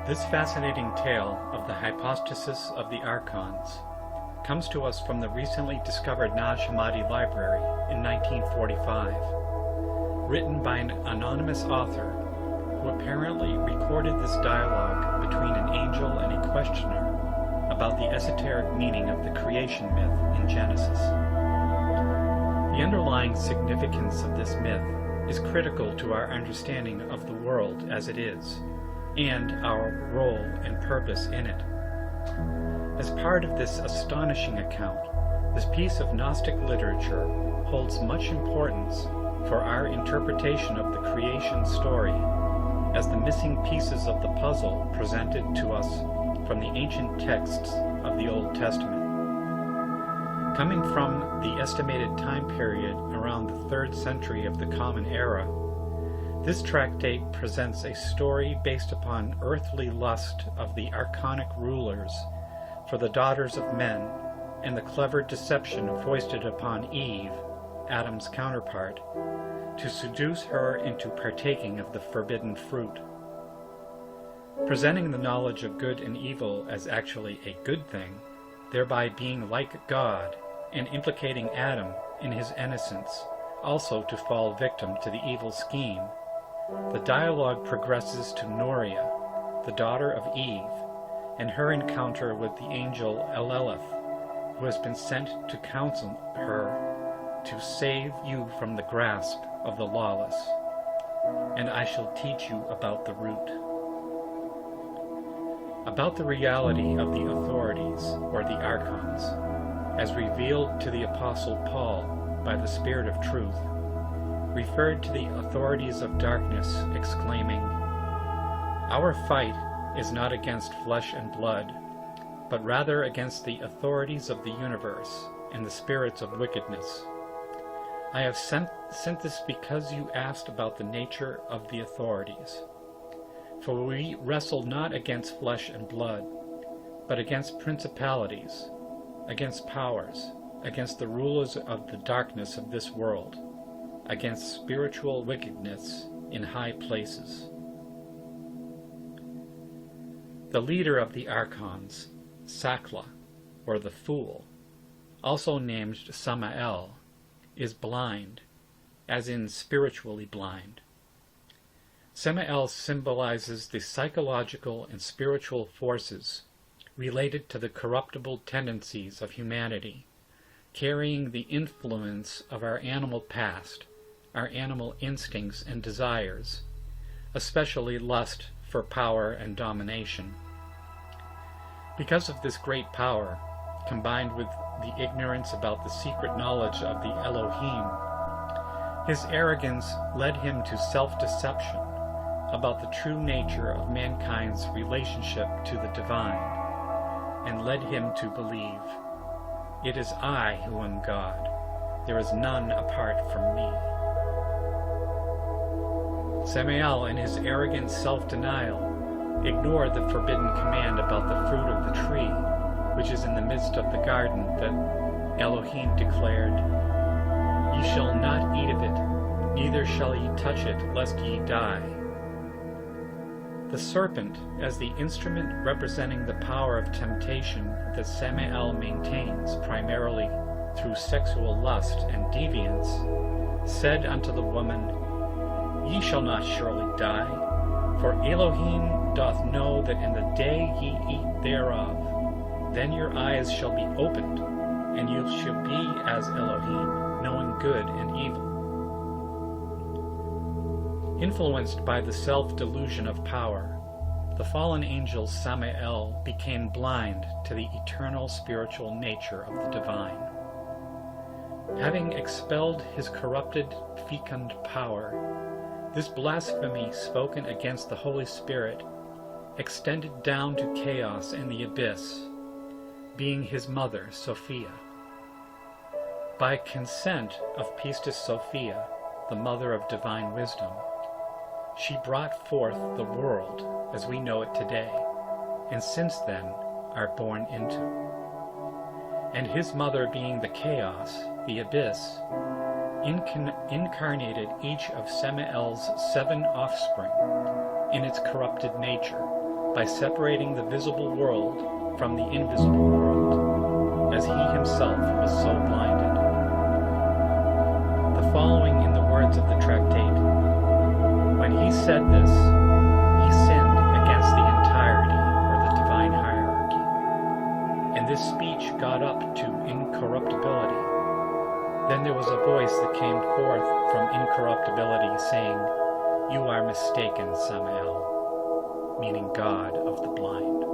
This fascinating tale of the hypostasis of the Archons comes to us from the recently discovered Nag Hammadi Library in 1945, written by an anonymous author who apparently recorded this dialogue between an angel and a questioner about the esoteric meaning of the creation myth in Genesis. The underlying significance of this myth is critical to our understanding of the world as it is, and our role and purpose in it. As part of this astonishing account, this piece of Gnostic literature holds much importance for our interpretation of the creation story as the missing pieces of the puzzle presented to us from the ancient texts of the Old Testament. Coming from the estimated time period around the 3rd century of the Common Era, this tractate presents a story based upon earthly lust of the archonic rulers for the daughters of men and the clever deception foisted upon Eve, Adam's counterpart, to seduce her into partaking of the forbidden fruit. Presenting the knowledge of good and evil as actually a good thing, thereby being like God, and implicating Adam in his innocence, also to fall victim to the evil scheme, the dialogue progresses to Noria, the daughter of Eve, and her encounter with the angel Eleleth, who has been sent to counsel her to save you from the grasp of the lawless. And I shall teach you about the root. About the reality of the authorities, or the Archons, as revealed to the Apostle Paul by the Spirit of Truth, referred to the authorities of darkness, exclaiming, "Our fight is not against flesh and blood, but rather against the authorities of the universe and the spirits of wickedness. I have sent this because you asked about the nature of the authorities. For we wrestle not against flesh and blood, but against principalities, against powers, against the rulers of the darkness of this world, against spiritual wickedness in high places." The leader of the Archons, Sakla, or the Fool, also named Samael, is blind, as in spiritually blind. Samael symbolizes the psychological and spiritual forces related to the corruptible tendencies of humanity, carrying the influence of our animal past, our animal instincts and desires, especially lust for power and domination. Because of this great power, combined with the ignorance about the secret knowledge of the Elohim, his arrogance led him to self-deception about the true nature of mankind's relationship to the divine, and led him to believe, "It is I who am God. There is none apart from me." Samael, in his arrogant self-denial, ignored the forbidden command about the fruit of the tree, which is in the midst of the garden, that Elohim declared, "Ye shall not eat of it, neither shall ye touch it, lest ye die." The serpent, as the instrument representing the power of temptation that Samael maintains primarily through sexual lust and deviance, said unto the woman, "Ye shall not surely die, for Elohim doth know that in the day ye eat thereof, then your eyes shall be opened, and you shall be as Elohim, knowing good and evil." Influenced by the self-delusion of power, the fallen angel Samael became blind to the eternal spiritual nature of the divine. Having expelled his corrupted, fecund power, this blasphemy spoken against the Holy Spirit extended down to chaos and the abyss, being his mother, Sophia. By consent of Pistis Sophia, the mother of divine wisdom, she brought forth the world as we know it today, and since then are born into. And his mother, being the chaos, the abyss, incarnated each of Samael's 7 offspring in its corrupted nature, by separating the visible world from the invisible world, as he himself was so blinded. The following in the words of the tractate: when he said this, he sinned against the entirety or the divine hierarchy, and this speech got up to incorruptibility. Then there was a voice that came forth from incorruptibility, saying, "You are mistaken, Samael," meaning God of the blind.